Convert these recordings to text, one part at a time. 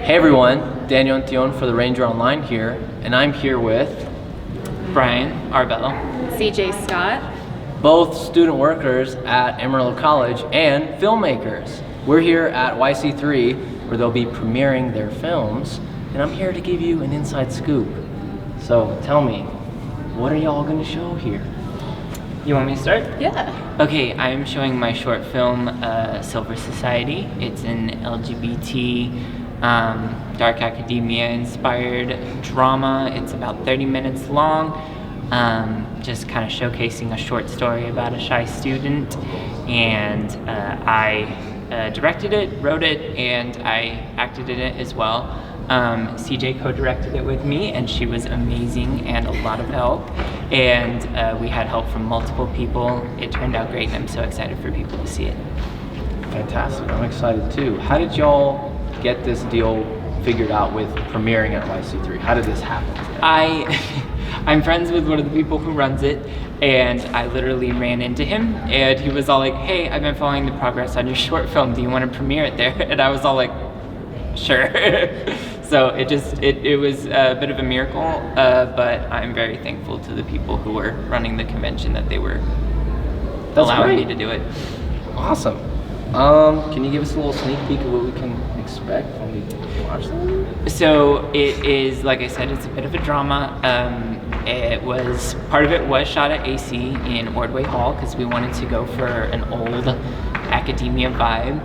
Hey everyone, Daniel Antillon for the Ranger Online here, and I'm here with Bryan Arvello, CJ Scott, both student workers at Amarillo College and filmmakers. We're here at YC3 where they'll be premiering their films, and I'm here to give you an inside scoop. So tell me, what are y'all going to show here? You want me to start? Yeah. Okay, I'm showing my short film, Silver Society. It's an LGBT, dark academia inspired drama. It's about 30 minutes long, just kind of showcasing a short story about a shy student. And I directed it, wrote it, and I acted in it as well. CJ co-directed it with me, and she was amazing and a lot of help. And we had help from multiple people. It turned out great, and I'm so excited for people to see it. Fantastic, I'm excited too. How did y'all get this deal figured out with premiering at YC3? How did this happen? I'm friends with one of the people who runs it, and I literally ran into him, and he was all like, "Hey, I've been following the progress on your short film. Do you want to premiere it there?" And I was all like, "Sure." So it was a bit of a miracle, but I'm very thankful to the people who were running the convention that they were allowing me to do it. Awesome. Can you give us a little sneak peek of what we can expect when we watch them? So it is, like I said, it's a bit of a drama. Part of it was shot at AC in Ordway Hall because we wanted to go for an old academia vibe.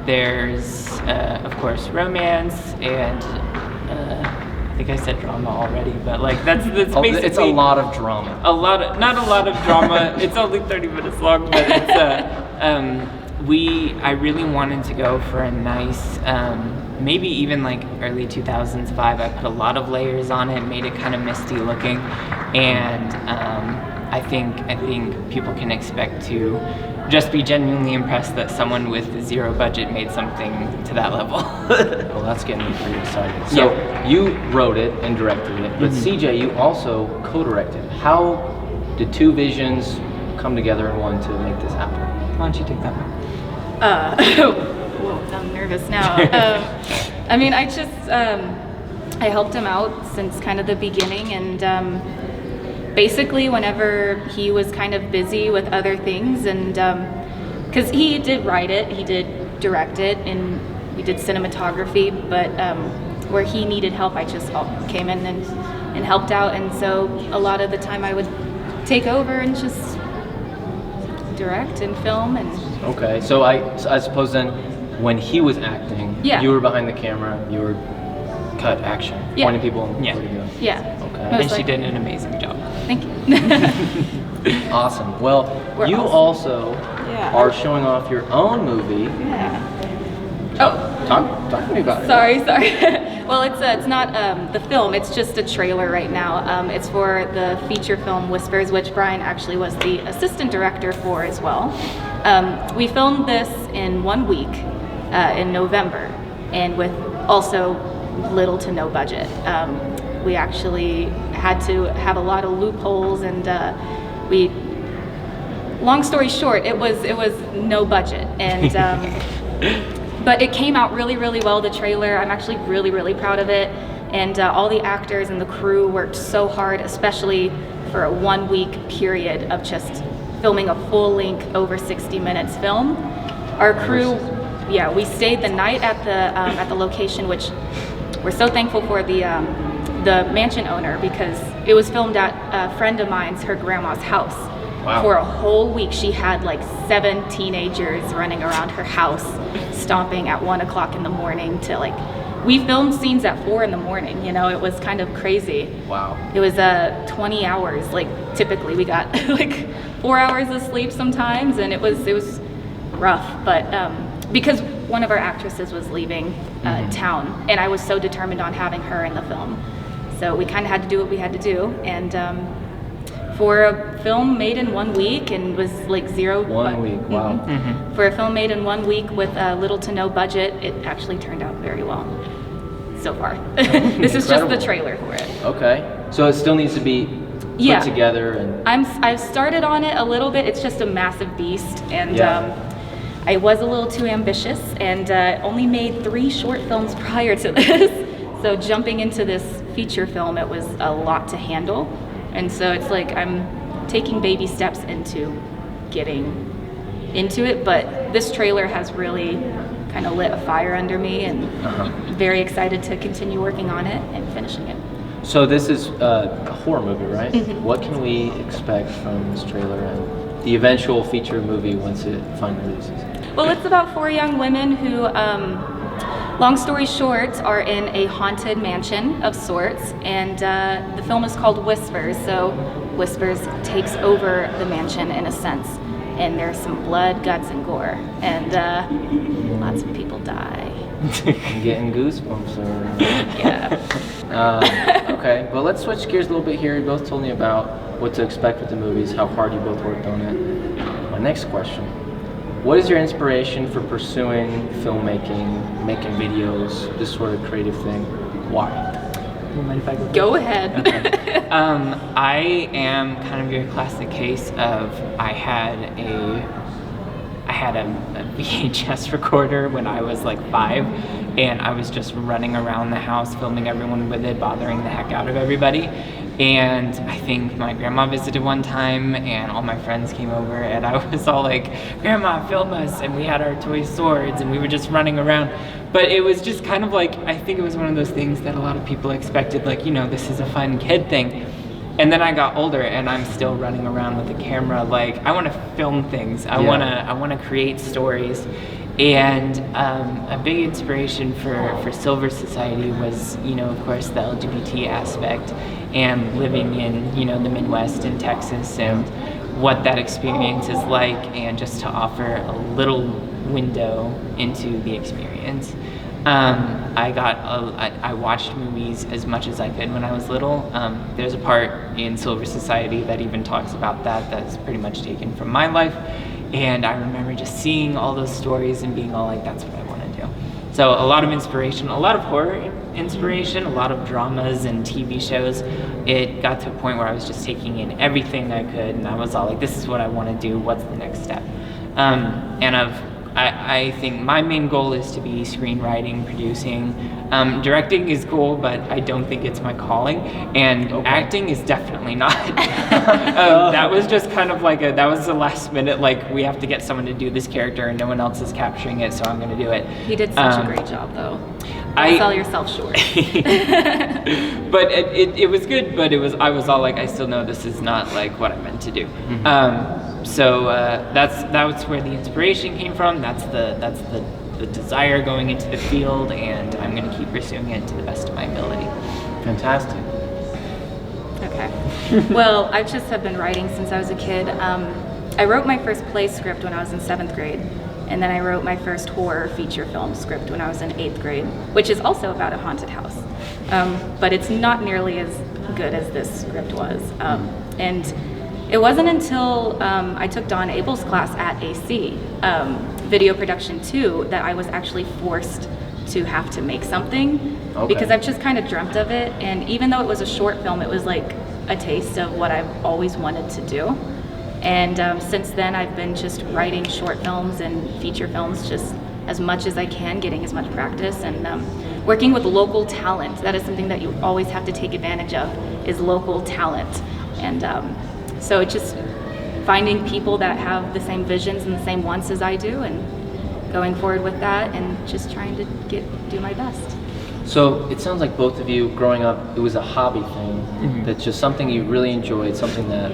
There's, of course, romance and I think I said drama already, but like that's basically. It's a lot of drama. Not a lot of drama. It's only 30 minutes long, but it's I really wanted to go for a nice, maybe even like early 2000s vibe. I put a lot of layers on it, made it kind of misty looking, and I think people can expect to just be genuinely impressed that someone with zero budget made something to that level. Well, that's getting me pretty excited. So you wrote it and directed it, but CJ, you also co-directed. How did two visions come together in one to make this happen? Why don't you take that one? Whoa, I'm nervous now. I mean, I helped him out since kind of the beginning, and basically whenever he was kind of busy with other things, and because he did write it, he did direct it, and we did cinematography, but where he needed help, I just came in and helped out, and so a lot of the time I would take over and just direct and film. And okay, so I suppose then when he was acting, you were behind the camera, you were cut action, pointing people where to go. Yeah. Okay. And she did an amazing job. Thank you. Awesome. Well, you also are showing off your own movie. Yeah. Talk to me about it. Sorry. Well, it's not the film. It's just a trailer right now. It's for the feature film Whispers, which Bryan actually was the assistant director for as well. We filmed this in 1 week in November, and with also little to no budget. We actually had to have a lot of loopholes, and long story short, it was no budget, and but it came out really, really well, the trailer. I'm actually really, really proud of it, and all the actors and the crew worked so hard, especially for a 1 week period of just filming a full length over 60 minutes film. Our crew, we stayed the night at the location, which we're so thankful for the mansion owner, because it was filmed at a friend of mine's, her grandma's house. Wow. For a whole week, she had like 7 teenagers running around her house, stomping at 1 o'clock in the morning to we filmed scenes at 4 in the morning, it was kind of crazy. Wow. It was 20 hours, typically we got 4 hours of sleep sometimes, and it was rough, but because one of our actresses was leaving town, and I was so determined on having her in the film. So we kind of had to do what we had to do, and for a film made in 1 week and was zero. 1 week, wow. For a film made in 1 week with little to no budget, it actually turned out very well so far. This is just the trailer for it. Okay, so it still needs to be put together, and I've started on it a little bit. It's just a massive beast, and I was a little too ambitious and only made 3 short films prior to this. So jumping into this feature film, it was a lot to handle. And so it's like I'm taking baby steps into getting into it, but this trailer has really kind of lit a fire under me, and very excited to continue working on it and finishing it. So this is a horror movie, right? What can we expect from this trailer and the eventual feature movie once it finally releases? Well, it's about 4 young women who, long story short, are in a haunted mansion of sorts, and the film is called Whispers, so Whispers takes over the mansion in a sense, and there's some blood, guts, and gore, and lots of people die. I'm getting goosebumps. Yeah. Okay, well, let's switch gears a little bit here. You both told me about what to expect with the movies, how hard you both worked on it. My next question: what is your inspiration for pursuing filmmaking, making videos, this sort of creative thing? Why? You mind if I Go ahead. Okay. I am kind of your classic case of I had a VHS recorder when I was like 5, and I was just running around the house filming everyone with it, bothering the heck out of everybody. And I think my grandma visited one time, and all my friends came over, and I was all like, "Grandma, film us!" And we had our toy swords, and we were just running around. But it was just kind of like, I think it was one of those things that a lot of people expected, like, you know, this is a fun kid thing. And then I got older, and I'm still running around with a camera. Like, I want to film things. I want to create stories. And a big inspiration for Silver Society was, you know, of course, the LGBT aspect, and living in, you know, the Midwest in Texas, and what that experience is like, and just to offer a little window into the experience. I watched movies as much as I could when I was little. There's a part in Silver Society that even talks about that's pretty much taken from my life. And I remember just seeing all those stories and being all like, that's what I want to do. So a lot of inspiration, a lot of horror inspiration, a lot of dramas and TV shows. It got to a point where I was just taking in everything I could, and I was all like, this is what I want to do, what's the next step? I think my main goal is to be screenwriting, producing. Directing is cool, but I don't think it's my calling. And acting is definitely not. That was just kind of like that was the last minute, like, we have to get someone to do this character and no one else is capturing it, so I'm going to do it. You did such a great job, though. Don't sell yourself short. But it was good, but I was all like, I still know this is not like what I meant to do. So that's where the inspiration came from. That's the desire going into the field, and I'm going to keep pursuing it to the best of my ability. Fantastic. Okay. Well, I just have been writing since I was a kid. I wrote my first play script when I was in 7th grade, and then I wrote my first horror feature film script when I was in 8th grade, which is also about a haunted house. But it's not nearly as good as this script was. And it wasn't until I took Dawn Abel's class at AC, Video Production 2, that I was actually forced to have to make something. Okay. Because I've just kind of dreamt of it, and even though it was a short film, it was like a taste of what I've always wanted to do. And since then, I've been just writing short films and feature films just as much as I can, getting as much practice, and working with local talent. That is something that you always have to take advantage of, is local talent. And so it's just finding people that have the same visions and the same wants as I do, and going forward with that, and just trying to do my best. So it sounds like both of you, growing up, it was a hobby thing. That's just something you really enjoyed, something that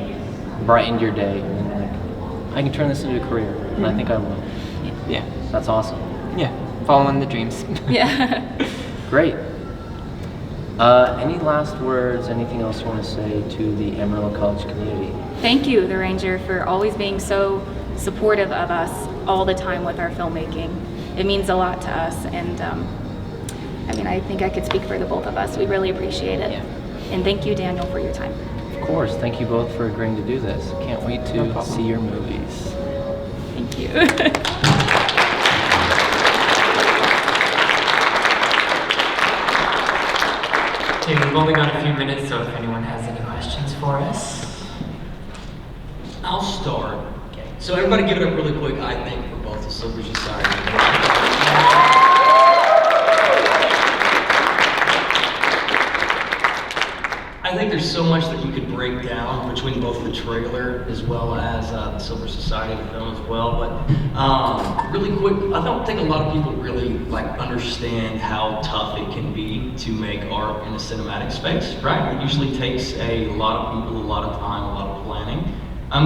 brightened your day, and like, I can turn this into a career, and I think I will. Yeah. That's awesome. Yeah, following the dreams. Yeah. Great. Any last words, anything else you want to say to the Amarillo College community? Thank you, The Ranger, for always being so supportive of us all the time with our filmmaking. It means a lot to us, and I mean, I think I could speak for the both of us. We really appreciate it. Yeah. And thank you, Daniel, for your time. Of course. Thank you both for agreeing to do this. Can't wait to see your movies. Thank you. Okay, we've only got a few minutes, so if anyone has any questions for us. I'll start. Okay. So everybody give it up really quick, I think, for both to Silver Society. I think there's so much that you could break down between both the trailer as well as the Silver Society of the film as well. But really quick, I don't think a lot of people really understand how tough it can be to make art in a cinematic space, right? It usually takes a lot of people, a lot of time, a lot of planning.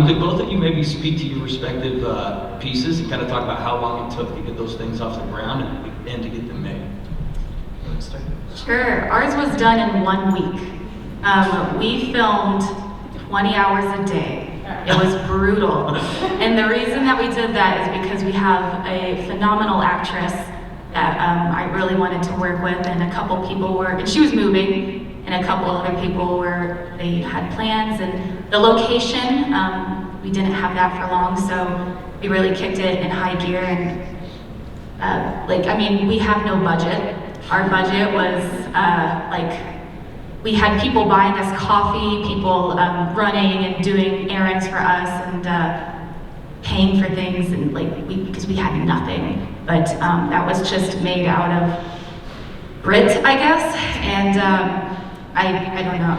Could both of you maybe speak to your respective pieces and kind of talk about how long it took to get those things off the ground and to get them made? You want to start? Sure. Ours was done in 1 week. We filmed 20 hours a day. It was brutal. And the reason that we did that is because we have a phenomenal actress that I really wanted to work with, and a couple people were, and she was moving, and a couple other people were, they had plans, and the location, we didn't have that for long, so we really kicked it in high gear, and we have no budget. Our budget was we had people buying us coffee, people running and doing errands for us, and paying for things, and because we had nothing. But that was just made out of grit, I guess. And I don't know.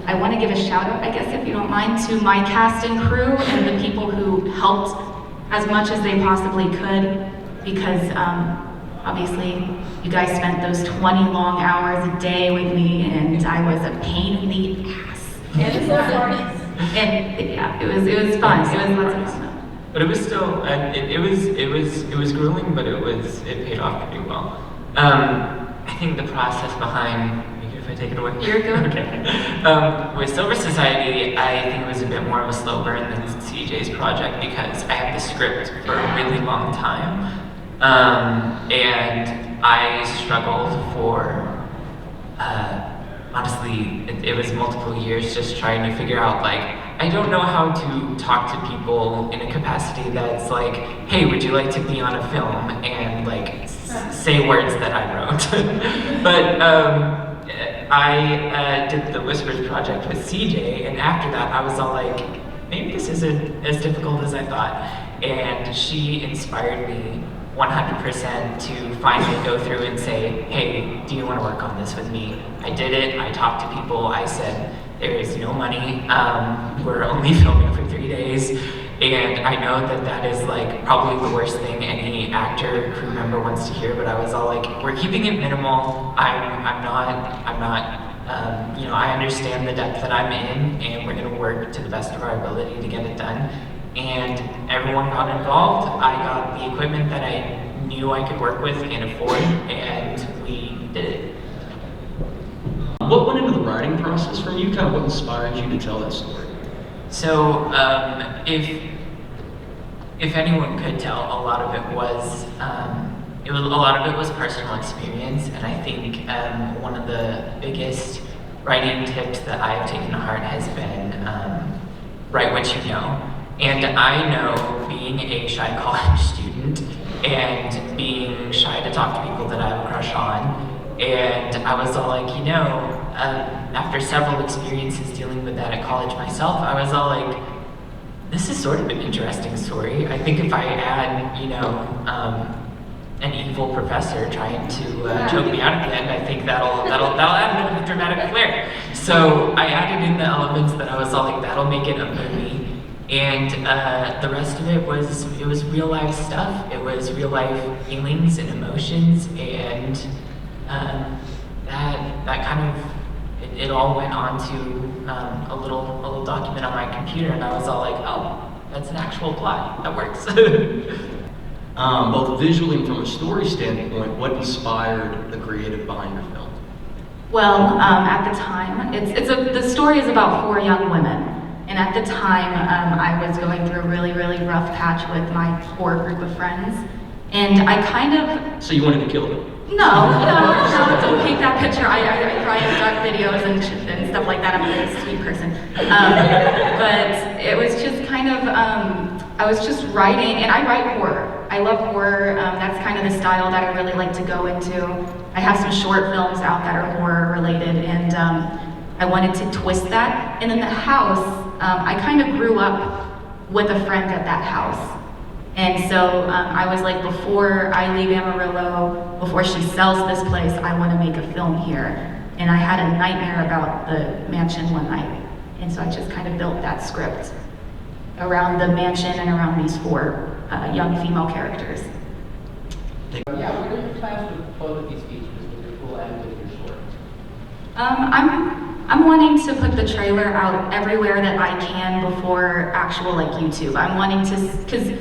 I want to give a shout out, I guess, if you don't mind, to my cast and crew and the people who helped as much as they possibly could, because obviously you guys spent those 20 long hours a day with me, and I was a pain in the ass. And so And yeah, it was fun. It was lots of fun. But it was still, it was grueling, but it paid off pretty well. I think the process behind, if I take it away. You're good. Okay. With Silver Society, I think it was a bit more of a slow burn than CJ's project because I had the script for a really long time. And I struggled for, honestly, it was multiple years just trying to figure out, I don't know how to talk to people in a capacity that's hey, would you like to be on a film, and say words that I wrote. But I did the Whispers project with CJ, and after that I was all maybe this isn't as difficult as I thought. And she inspired me 100% to finally go through and say, hey, do you want to work on this with me? I did it, I talked to people, I said, there is no money, we're only filming for 3 days, and I know that is probably the worst thing any actor, crew member wants to hear, but I was all we're keeping it minimal, I'm not, I understand the depth that I'm in, and we're gonna work to the best of our ability to get it done. And everyone got involved. I got the equipment that I knew I could work with and afford, and we did it. What went into the writing process for you? Kind of what inspired you to tell that story? So, if anyone could tell, a lot of it was personal experience, and I think one of the biggest writing tips that I've taken to heart has been write what you know. And I know, being a shy college student and being shy to talk to people that I have a crush on, and I was all after several experiences dealing with that at college myself, I was all this is sort of an interesting story. I think if I add, an evil professor trying to choke me out at the end, I think that'll add a bit of dramatic flair. So I added in the elements that I was all that'll make it a movie. And the rest of it was real life stuff. It was real life feelings and emotions, and that kind of it all went onto a little document on my computer, and I was all oh, that's an actual plot. That works. Both visually and from a story standpoint, what inspired the creative behind your film? Well, at the time, the story is about 4 young women. And at the time, I was going through a really, really rough patch with my core group of friends. And I kind of... So you wanted to kill them? No, don't paint that picture. I cry in dark videos and stuff like that. I'm a very sweet person. But it was just kind of, I was just writing, and I write horror. I love horror. That's kind of the style that I really like to go into. I have some short films out that are horror related, and I wanted to twist that. And in the house, I kind of grew up with a friend at that house. And so I was like, before I leave Amarillo, before she sells this place, I want to make a film here. And I had a nightmare about the mansion one night. And so I just kind of built that script around the mansion and around these 4 young female characters. Yeah, what are your plans with both of these features, with your full and with your short? I'm wanting to put the trailer out everywhere that I can before actual like YouTube. I'm wanting to, because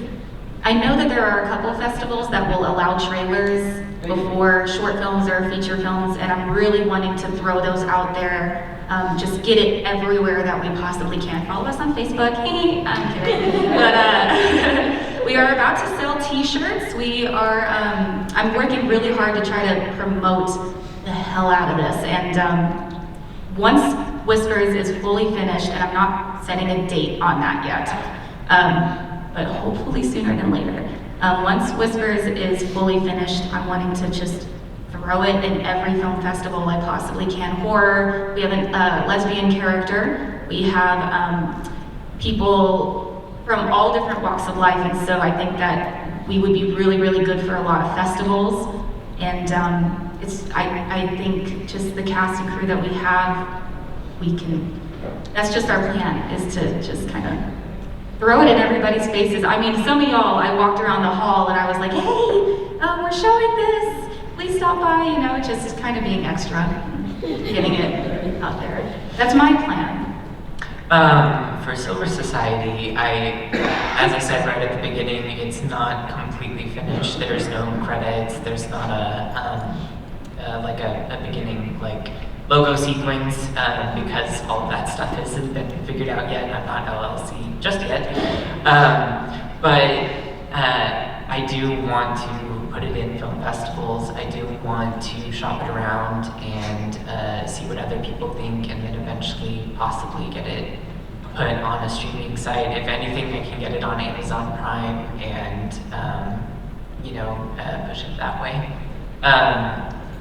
I know that there are a couple of festivals that will allow trailers before short films or feature films, and I'm really wanting to throw those out there. Just get it everywhere that we possibly can. Follow us on Facebook. Hey, I'm kidding. But we are about to sell T-shirts. We are. I'm working really hard to try to promote the hell out of this. And once Whispers is fully finished, and I'm not setting a date on that yet, but hopefully sooner than later. Once Whispers is fully finished, I'm wanting to just throw it in every film festival I possibly can. Horror, we have a lesbian character. We have people from all different walks of life, and so I think that we would be really, really good for a lot of festivals. And I think just the cast and crew that we have, that's just our plan, is to just kind of throw it in everybody's faces. I mean, some of y'all, I walked around the hall and I was like, hey, we're showing this, please stop by, you know, just kind of being extra, getting it out there. That's my plan. For Silver Society, as I said right at the beginning, it's not completely finished. There's no credits. There's not a beginning logo sequence because all of that stuff hasn't been figured out yet. I'm not LLC just yet, but I do want to put it in film festivals. I do want to shop it around and see what other people think, and then eventually possibly get it put on a streaming site. If anything, I can get it on Amazon Prime and push it that way.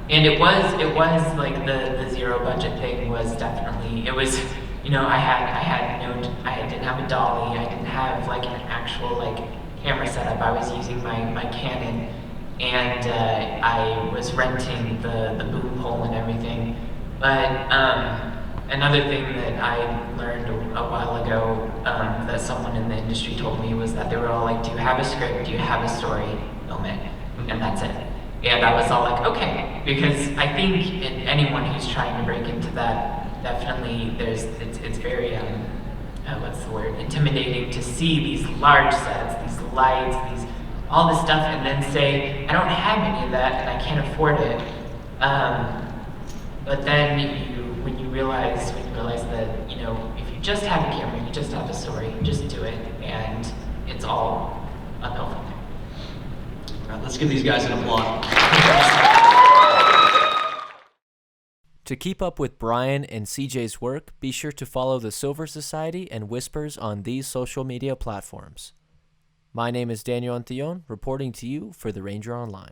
And it was like the zero budget thing was definitely, it was, I didn't have a dolly, I didn't have like an actual camera setup. I was using my Canon, and I was renting the boom pole and everything. But another thing that I learned a while ago that someone in the industry told me was that they were all like, do you have a script, do you have a story, film it, and that's it. And I was all like, okay, because I think anyone who's trying to break into that, definitely it's very, what's the word, intimidating to see these large sets, these lights, all this stuff, and then say, I don't have any of that and I can't afford it. But then when you realize that, if you just have a camera, you just have a story, just do it, and it's all uphill from there. All right, let's give these guys an applause. To keep up with Bryan and CJ's work, be sure to follow the Silver Society and Whispers on these social media platforms. My name is Daniel Antillon, reporting to you for the Ranger Online.